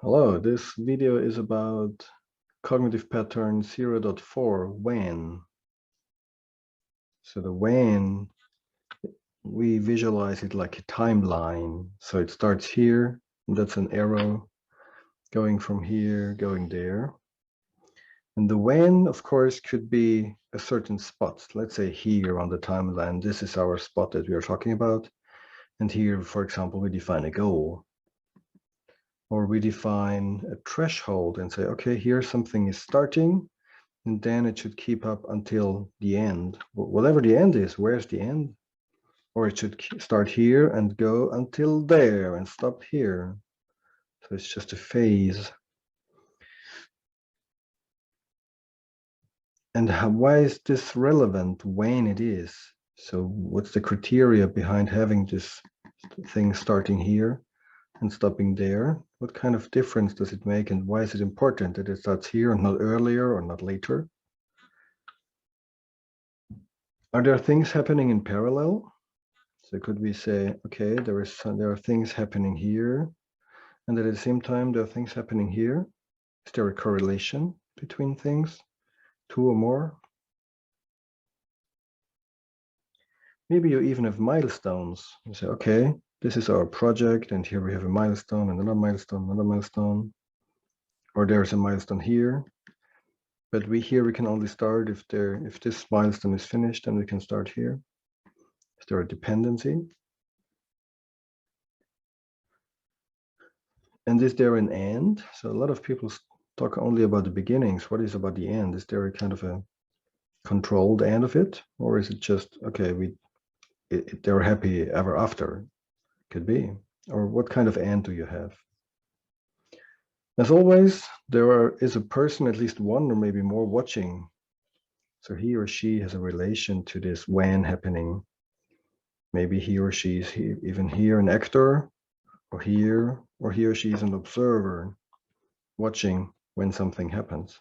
Hello, this video is about cognitive pattern 0.4 when. So the when, we visualize it like a timeline. So it starts here, and that's an arrow going from here, going there. And the when, of course, could be a certain spot. Let's say here on the timeline, this is our spot that we are talking about. And here, for example, we define a goal. Or we define a threshold and say, okay, here something is starting, and then it should keep up until the end. Whatever the end is, where's the end? Or it should start here and go until there and stop here. So it's just a phase. And why is this relevant when it is? So what's the criteria behind having this thing starting here and stopping there? What kind of difference does it make, and why is it important that it starts here and not earlier or not later? Are there things happening in parallel? So could we say, okay, there are things happening here, and at the same time there are things happening here? Is there a correlation between things, two or more? Maybe you even have milestones. You say, okay, this is our project, and here we have a milestone and another milestone, another milestone, or there's a milestone here. But we can only start if this milestone is finished, and we can start here. Is there a dependency? And is there an end? So a lot of people talk only about the beginnings. What is about the end? Is there a kind of a controlled end of it? Or is it just, okay, they're happy ever after? Could be. Or what kind of end do you have? As always, is a person, at least one or maybe more, watching. So he or she has a relation to this when happening. Maybe he or she is even here an actor, or he or she is an observer watching when something happens.